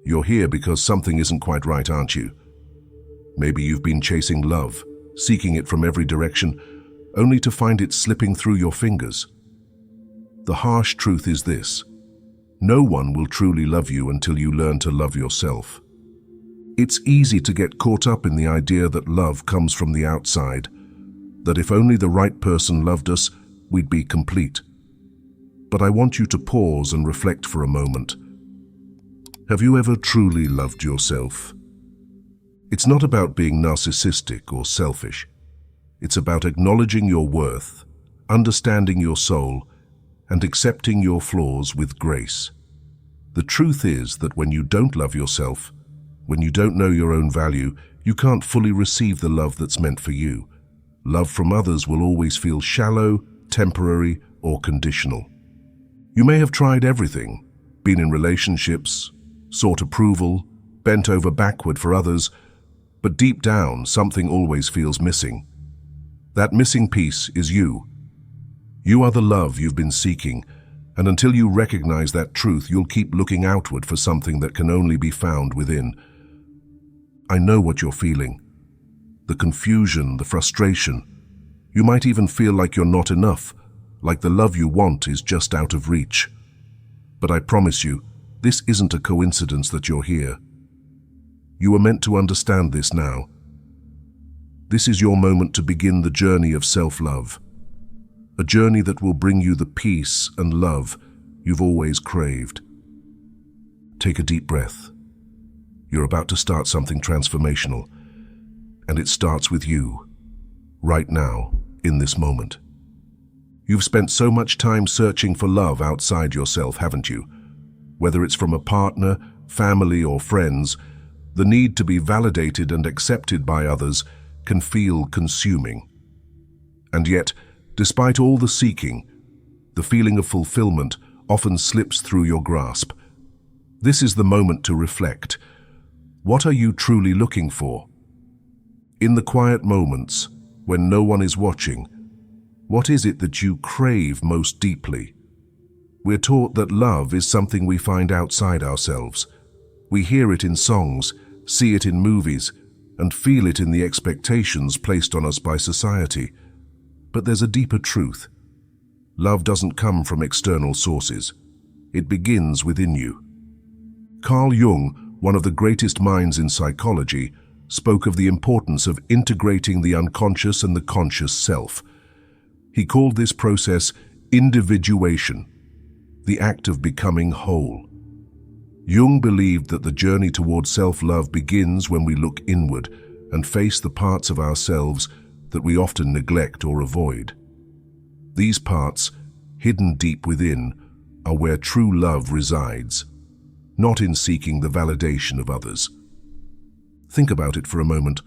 You're here because something isn't quite right, aren't you? Maybe you've been chasing love, seeking it from every direction, only to find it slipping through your fingers. The harsh truth is this: no one will truly love you until you learn to love yourself. It's easy to get caught up in the idea that love comes from the outside, that if only the right person loved us, we'd be complete. But I want you to pause and reflect for a moment. Have you ever truly loved yourself? It's not about being narcissistic or selfish. It's about acknowledging your worth, understanding your soul, and accepting your flaws with grace. The truth is that when you don't love yourself, when you don't know your own value, you can't fully receive the love that's meant for you. Love from others will always feel shallow, temporary, or conditional. You may have tried everything, been in relationships, sought approval, bent over backward for others, but deep down, something always feels missing. That missing piece is you. You are the love you've been seeking, and until you recognize that truth, you'll keep looking outward for something that can only be found within. I know what you're feeling. The confusion, the frustration. You might even feel like you're not enough, like the love you want is just out of reach. But I promise you, this isn't a coincidence that you're here. You are meant to understand this now. This is your moment to begin the journey of self-love, a journey that will bring you the peace and love you've always craved. Take a deep breath. You're about to start something transformational, and it starts with you, right now, in this moment. You've spent so much time searching for love outside yourself, haven't you? Whether it's from a partner, family, or friends, the need to be validated and accepted by others can feel consuming. And yet, despite all the seeking, the feeling of fulfillment often slips through your grasp. This is the moment to reflect. What are you truly looking for? In the quiet moments, when no one is watching, what is it that you crave most deeply? We're taught that love is something we find outside ourselves. We hear it in songs, see it in movies, and feel it in the expectations placed on us by society. But there's a deeper truth. Love doesn't come from external sources. It begins within you. Carl Jung, one of the greatest minds in psychology, spoke of the importance of integrating the unconscious and the conscious self. He called this process individuation, the act of becoming whole. Jung believed that the journey toward self-love begins when we look inward and face the parts of ourselves that we often neglect or avoid. These parts, hidden deep within, are where true love resides, not in seeking the validation of others. Think about it for a moment.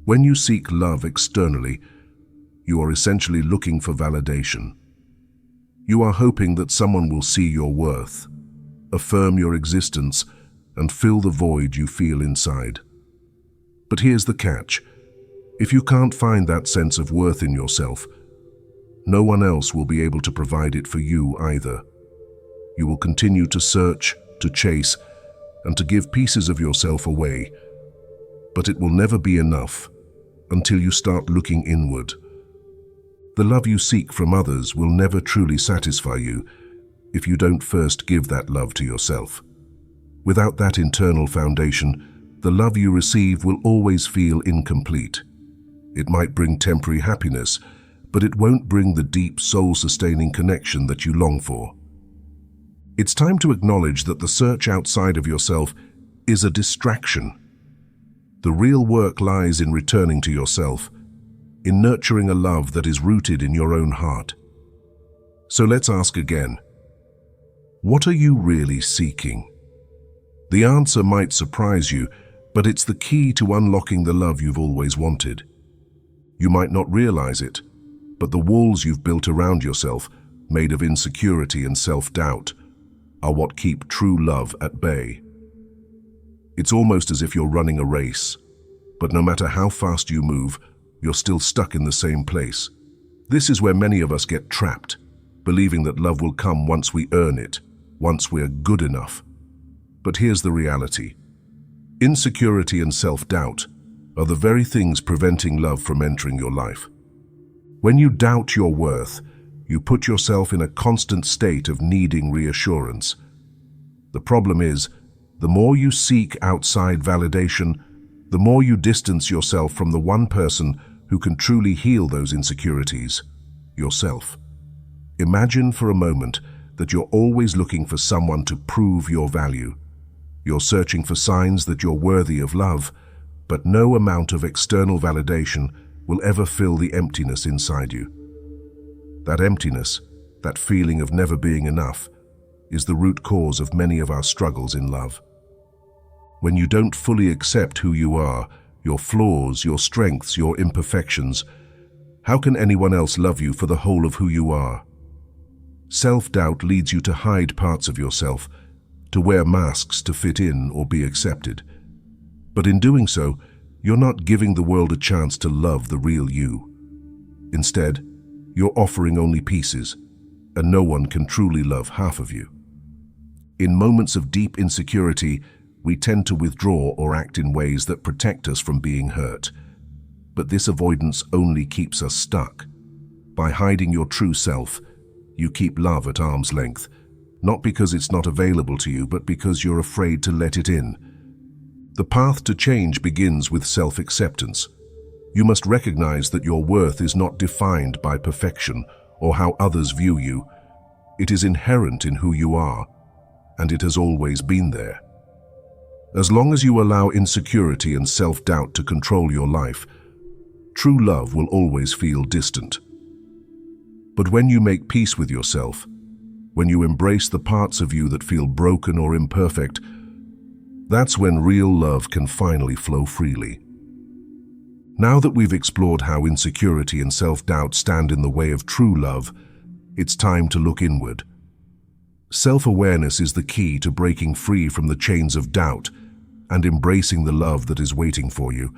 When you seek love externally, you are essentially looking for validation. You are hoping that someone will see your worth, affirm your existence, and fill the void you feel inside. But here's the catch. If you can't find that sense of worth in yourself, no one else will be able to provide it for you either. You will continue to search, to chase, and to give pieces of yourself away. But it will never be enough until you start looking inward. The love you seek from others will never truly satisfy you if you don't first give that love to yourself. Without that internal foundation, the love you receive will always feel incomplete. It might bring temporary happiness, but it won't bring the deep, soul-sustaining connection that you long for. It's time to acknowledge that the search outside of yourself is a distraction. The real work lies in returning to yourself, in nurturing a love that is rooted in your own heart. So let's ask again, what are you really seeking? The answer might surprise you, but it's the key to unlocking the love you've always wanted. You might not realize it, but the walls you've built around yourself, made of insecurity and self-doubt, are what keep true love at bay. It's almost as if you're running a race, but no matter how fast you move, you're still stuck in the same place. This is where many of us get trapped, believing that love will come once we earn it, once we're good enough. But here's the reality. Insecurity and self-doubt are the very things preventing love from entering your life. When you doubt your worth, you put yourself in a constant state of needing reassurance. The problem is, the more you seek outside validation, the more you distance yourself from the one person who can truly heal those insecurities, yourself. Imagine for a moment that you're always looking for someone to prove your value. You're searching for signs that you're worthy of love, but no amount of external validation will ever fill the emptiness inside you. That emptiness, that feeling of never being enough, is the root cause of many of our struggles in love. When you don't fully accept who you are, your flaws, your strengths, your imperfections, how can anyone else love you for the whole of who you are? Self-doubt leads you to hide parts of yourself, to wear masks to fit in or be accepted. But in doing so, you're not giving the world a chance to love the real you. Instead, you're offering only pieces, and no one can truly love half of you. In moments of deep insecurity, we tend to withdraw or act in ways that protect us from being hurt. But this avoidance only keeps us stuck. By hiding your true self, you keep love at arm's length, not because it's not available to you, but because you're afraid to let it in. The path to change begins with self-acceptance. You must recognize that your worth is not defined by perfection or how others view you. It is inherent in who you are, and it has always been there. As long as you allow insecurity and self-doubt to control your life, true love will always feel distant. But when you make peace with yourself, when you embrace the parts of you that feel broken or imperfect, that's when real love can finally flow freely. Now that we've explored how insecurity and self-doubt stand in the way of true love, it's time to look inward. Self-awareness is the key to breaking free from the chains of doubt and embracing the love that is waiting for you.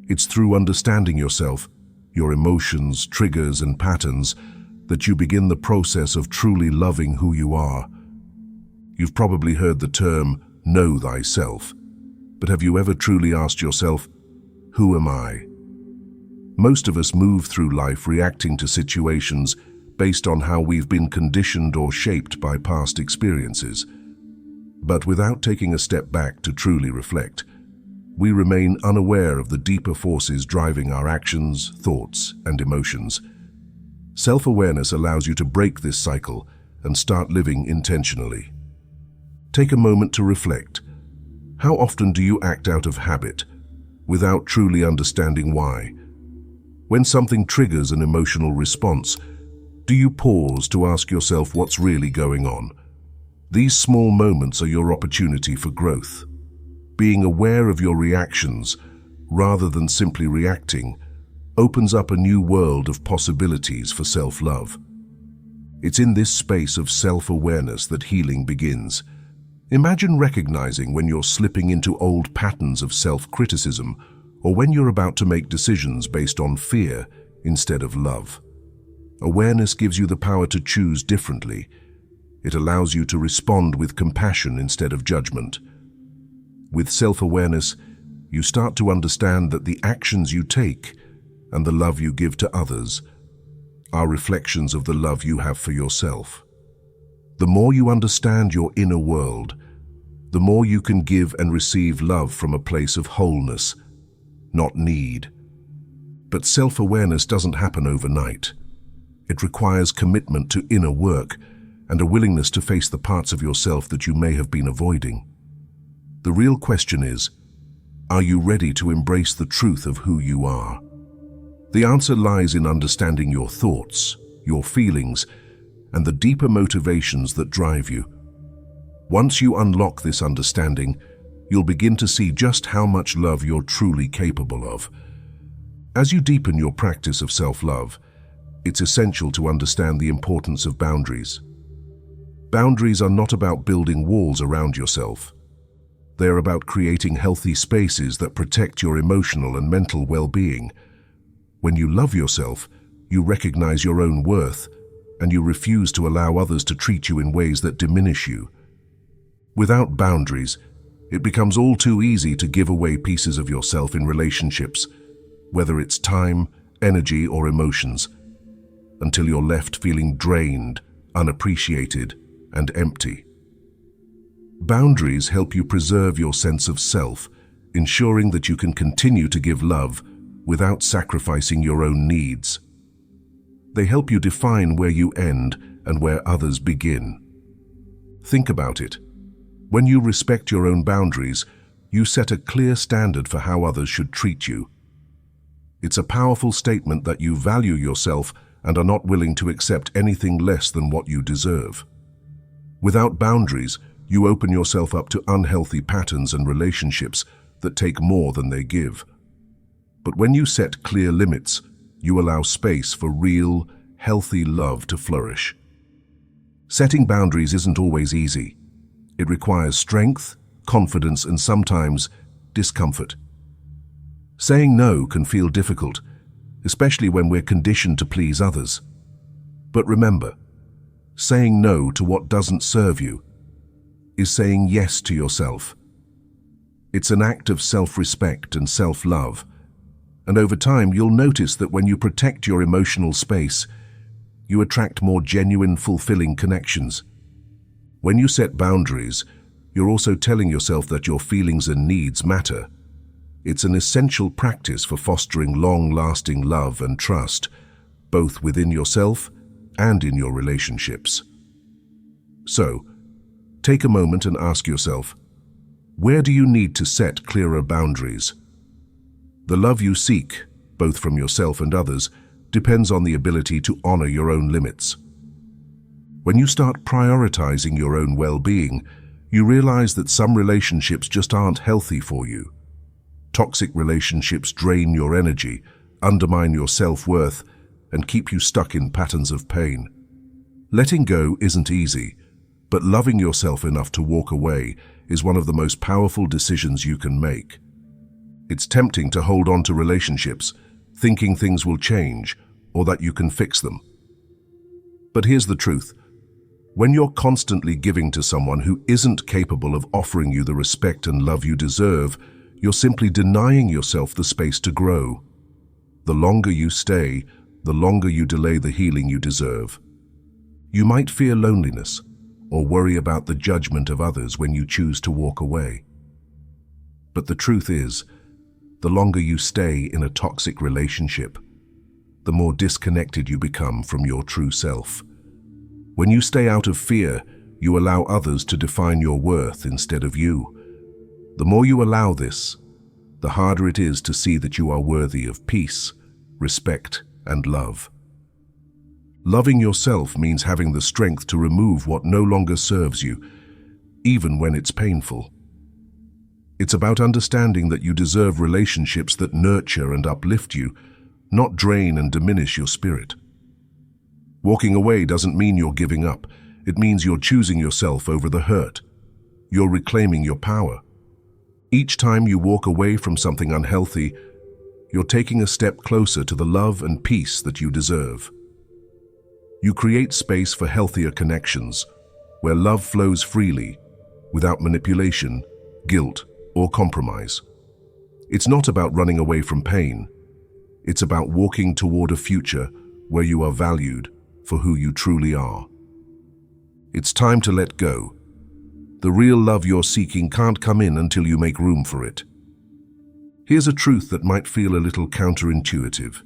It's through understanding yourself, your emotions, triggers, and patterns that you begin the process of truly loving who you are. You've probably heard the term, know thyself. But have you ever truly asked yourself, who am I? Most of us move through life reacting to situations based on how we've been conditioned or shaped by past experiences. But without taking a step back to truly reflect, we remain unaware of the deeper forces driving our actions, thoughts, and emotions. Self-awareness allows you to break this cycle and start living intentionally. Take a moment to reflect. How often do you act out of habit, without truly understanding why? When something triggers an emotional response, do you pause to ask yourself what's really going on? These small moments are your opportunity for growth. Being aware of your reactions, rather than simply reacting, opens up a new world of possibilities for self-love. It's in this space of self-awareness that healing begins. Imagine recognizing when you're slipping into old patterns of self-criticism, or when you're about to make decisions based on fear instead of love. Awareness gives you the power to choose differently. It allows you to respond with compassion instead of judgment. With self-awareness, you start to understand that the actions you take and the love you give to others are reflections of the love you have for yourself. The more you understand your inner world, the more you can give and receive love from a place of wholeness, not need. But self-awareness doesn't happen overnight. It requires commitment to inner work and a willingness to face the parts of yourself that you may have been avoiding. The real question is, are you ready to embrace the truth of who you are? The answer lies in understanding your thoughts, your feelings, and the deeper motivations that drive you. Once you unlock this understanding, you'll begin to see just how much love you're truly capable of. As you deepen your practice of self-love, it's essential to understand the importance of boundaries. Boundaries are not about building walls around yourself. They're about creating healthy spaces that protect your emotional and mental well-being. When you love yourself, you recognize your own worth, and you refuse to allow others to treat you in ways that diminish you. Without boundaries, it becomes all too easy to give away pieces of yourself in relationships, whether it's time, energy, or emotions, until you're left feeling drained, unappreciated, and empty. Boundaries help you preserve your sense of self, ensuring that you can continue to give love without sacrificing your own needs. They help you define where you end and where others begin. Think about it. When you respect your own boundaries, you set a clear standard for how others should treat you. It's a powerful statement that you value yourself and are not willing to accept anything less than what you deserve. Without boundaries, you open yourself up to unhealthy patterns and relationships that take more than they give. But when you set clear limits, you allow space for real, healthy love to flourish. Setting boundaries isn't always easy. It requires strength, confidence, and sometimes discomfort. Saying no can feel difficult, especially when we're conditioned to please others. But remember, saying no to what doesn't serve you is saying yes to yourself. It's an act of self-respect and self-love, and over time you'll notice that when you protect your emotional space, you attract more genuine, fulfilling connections. When you set boundaries, you're also telling yourself that your feelings and needs matter. It's an essential practice for fostering long-lasting love and trust, both within yourself and in your relationships. So, take a moment and ask yourself, where do you need to set clearer boundaries? The love you seek, both from yourself and others, depends on the ability to honor your own limits. When you start prioritizing your own well-being, you realize that some relationships just aren't healthy for you. Toxic relationships drain your energy, undermine your self-worth, and keep you stuck in patterns of pain. Letting go isn't easy, but loving yourself enough to walk away is one of the most powerful decisions you can make. It's tempting to hold on to relationships, thinking things will change or that you can fix them. But here's the truth. When you're constantly giving to someone who isn't capable of offering you the respect and love you deserve, you're simply denying yourself the space to grow. The longer you stay, the longer you delay the healing you deserve. You might fear loneliness or worry about the judgment of others when you choose to walk away. But the truth is, the longer you stay in a toxic relationship, the more disconnected you become from your true self. When you stay out of fear, you allow others to define your worth instead of you. The more you allow this, the harder it is to see that you are worthy of peace, respect, and love. Loving yourself means having the strength to remove what no longer serves you, even when it's painful. It's about understanding that you deserve relationships that nurture and uplift you, not drain and diminish your spirit. Walking away doesn't mean you're giving up. It means you're choosing yourself over the hurt. You're reclaiming your power. Each time you walk away from something unhealthy, you're taking a step closer to the love and peace that you deserve. You create space for healthier connections, where love flows freely, without manipulation, guilt, or compromise. It's not about running away from pain. It's about walking toward a future where you are valued for who you truly are. It's time to let go. The real love you're seeking can't come in until you make room for it. Here's a truth that might feel a little counterintuitive.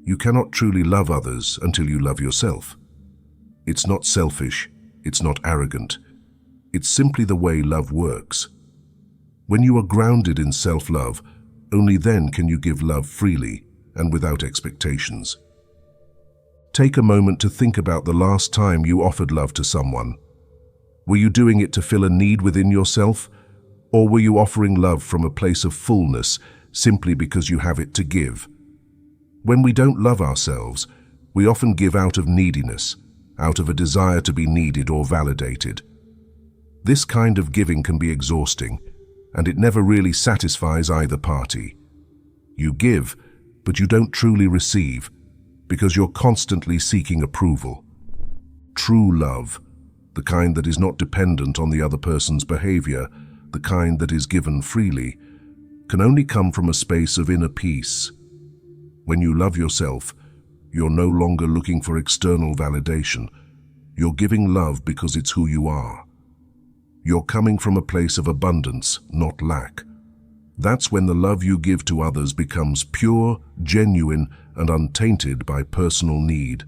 You cannot truly love others until you love yourself. It's not selfish, it's not arrogant. It's simply the way love works. When you are grounded in self-love, only then can you give love freely and without expectations. Take a moment to think about the last time you offered love to someone. Were you doing it to fill a need within yourself, or were you offering love from a place of fullness simply because you have it to give? When we don't love ourselves, we often give out of neediness, out of a desire to be needed or validated. This kind of giving can be exhausting, and it never really satisfies either party. You give, but you don't truly receive, because you're constantly seeking approval. True love, the kind that is not dependent on the other person's behavior, the kind that is given freely, can only come from a space of inner peace. When you love yourself, you're no longer looking for external validation. You're giving love because it's who you are. You're coming from a place of abundance, not lack. That's when the love you give to others becomes pure, genuine, and untainted by personal need.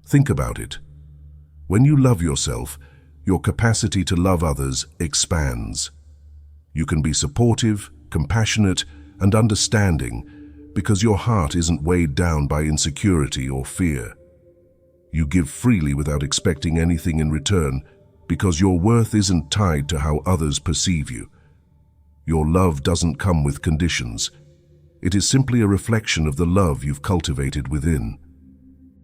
Think about it. When you love yourself, your capacity to love others expands. You can be supportive, compassionate, and understanding because your heart isn't weighed down by insecurity or fear. You give freely without expecting anything in return because your worth isn't tied to how others perceive you. Your love doesn't come with conditions. It is simply a reflection of the love you've cultivated within.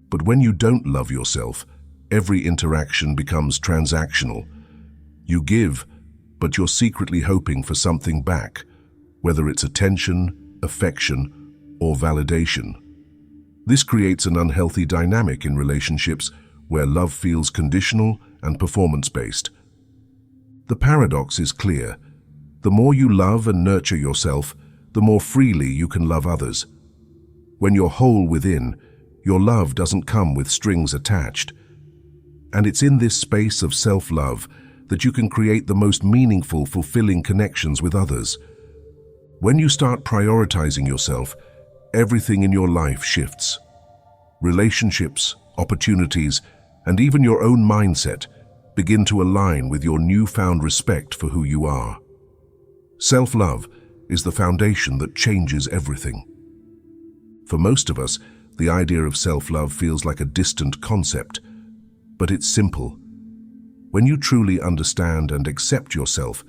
But when you don't love yourself, every interaction becomes transactional. You give, but you're secretly hoping for something back, whether it's attention, affection, or validation. This creates an unhealthy dynamic in relationships where love feels conditional and performance-based. The paradox is clear. The more you love and nurture yourself, the more freely you can love others. When you're whole within, your love doesn't come with strings attached. And it's in this space of self-love that you can create the most meaningful, fulfilling connections with others. When you start prioritizing yourself, everything in your life shifts. Relationships, opportunities, and even your own mindset begin to align with your newfound respect for who you are. Self-love is the foundation that changes everything. For most of us, the idea of self-love feels like a distant concept, but it's simple. When you truly understand and accept yourself,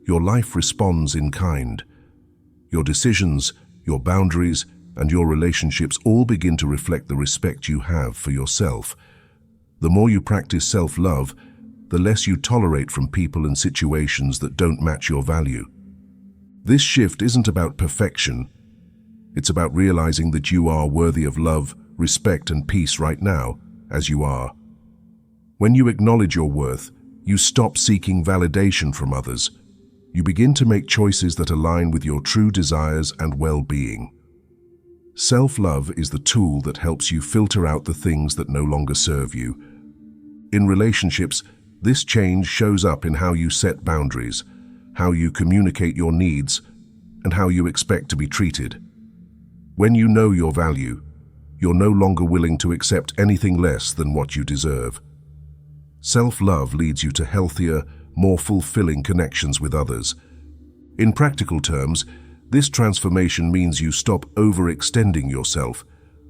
your life responds in kind. Your decisions, your boundaries, and your relationships all begin to reflect the respect you have for yourself. The more you practice self-love, the less you tolerate from people and situations that don't match your value. This shift isn't about perfection. It's about realizing that you are worthy of love, respect, and peace right now, as you are. When you acknowledge your worth, you stop seeking validation from others. You begin to make choices that align with your true desires and well-being. Self-love is the tool that helps you filter out the things that no longer serve you. In relationships, this change shows up in how you set boundaries, how you communicate your needs, and how you expect to be treated. When you know your value, you're no longer willing to accept anything less than what you deserve. Self-love leads you to healthier, more fulfilling connections with others. In practical terms, this transformation means you stop overextending yourself,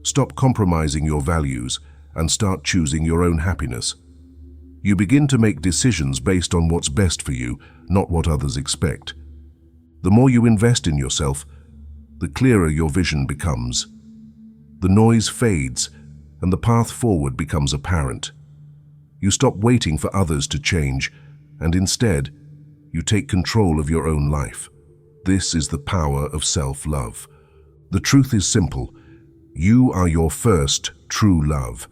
stop compromising your values, and start choosing your own happiness. You begin to make decisions based on what's best for you, not what others expect. The more you invest in yourself, the clearer your vision becomes. The noise fades, and the path forward becomes apparent. You stop waiting for others to change, and instead, you take control of your own life. This is the power of self-love. The truth is simple. You are your first true love.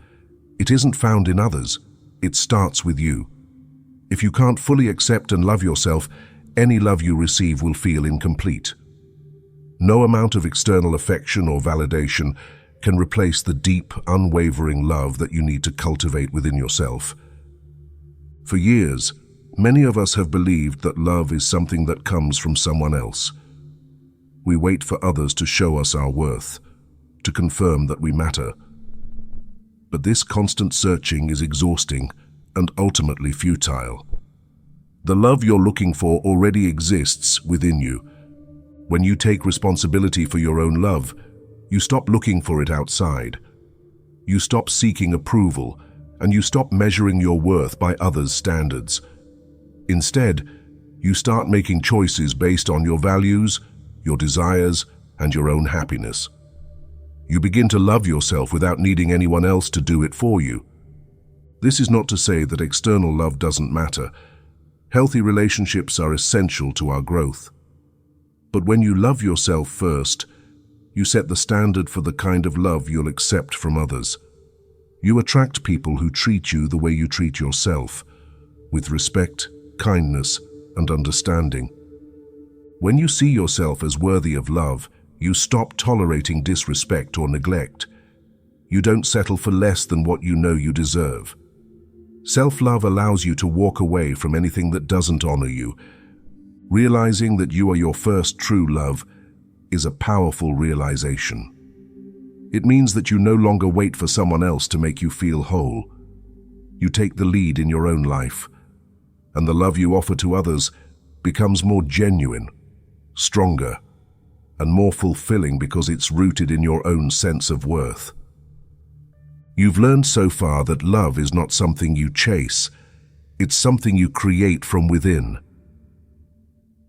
It isn't found in others. It starts with you. If you can't fully accept and love yourself, any love you receive will feel incomplete. No amount of external affection or validation can replace the deep, unwavering love that you need to cultivate within yourself. For years, many of us have believed that love is something that comes from someone else. We wait for others to show us our worth, to confirm that we matter. But this constant searching is exhausting and ultimately futile. The love you're looking for already exists within you. When you take responsibility for your own love, you stop looking for it outside. You stop seeking approval, and you stop measuring your worth by others' standards. Instead, you start making choices based on your values, your desires, and your own happiness. You begin to love yourself without needing anyone else to do it for you. This is not to say that external love doesn't matter. Healthy relationships are essential to our growth. But when you love yourself first, you set the standard for the kind of love you'll accept from others. You attract people who treat you the way you treat yourself. with respect, kindness, and understanding. When you see yourself as worthy of love, you stop tolerating disrespect or neglect. You don't settle for less than what you know you deserve. Self-love allows you to walk away from anything that doesn't honor you. Realizing that you are your first true love is a powerful realization. It means that you no longer wait for someone else to make you feel whole. You take the lead in your own life, and the love you offer to others becomes more genuine, stronger, and more fulfilling because it's rooted in your own sense of worth. You've learned so far that love is not something you chase, it's something you create from within.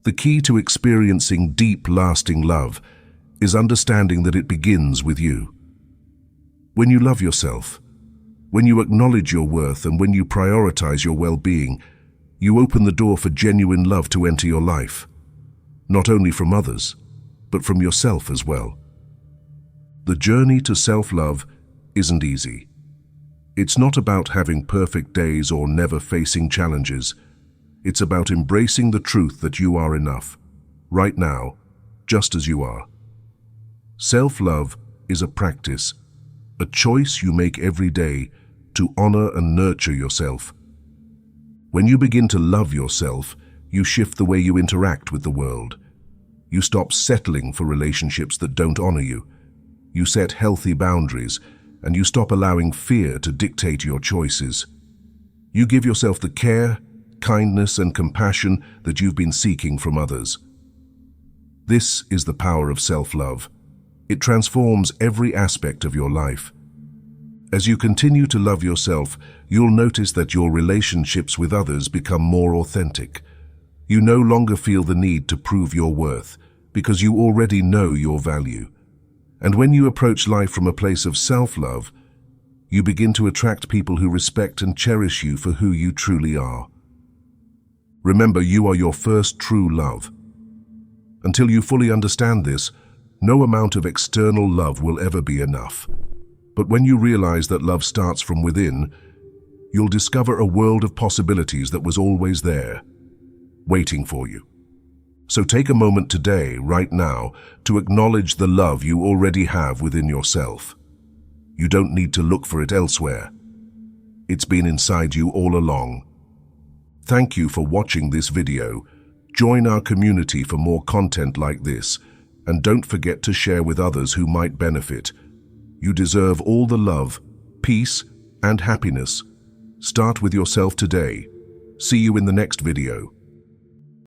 The key to experiencing deep, lasting love is understanding that it begins with you. When you love yourself, when you acknowledge your worth, and when you prioritize your well-being, you open the door for genuine love to enter your life, not only from others, but from yourself as well. The journey to self-love isn't easy. It's not about having perfect days or never facing challenges. It's about embracing the truth that you are enough, right now, just as you are. Self-love is a practice, a choice you make every day to honor and nurture yourself. When you begin to love yourself, you shift the way you interact with the world. You stop settling for relationships that don't honor you. You set healthy boundaries, and you stop allowing fear to dictate your choices. You give yourself the care, kindness, and compassion that you've been seeking from others. This is the power of self-love. It transforms every aspect of your life. As you continue to love yourself, you'll notice that your relationships with others become more authentic. You no longer feel the need to prove your worth, because you already know your value. And when you approach life from a place of self-love, you begin to attract people who respect and cherish you for who you truly are. Remember, you are your first true love. Until you fully understand this, no amount of external love will ever be enough. But when you realize that love starts from within, you'll discover a world of possibilities that was always there, waiting for you. So take a moment today, right now, to acknowledge the love you already have within yourself. You don't need to look for it elsewhere. It's been inside you all along. Thank you for watching this video. Join our community for more content like this, and don't forget to share with others who might benefit. You deserve all the love, peace, and happiness. Start with yourself today. See you in the next video.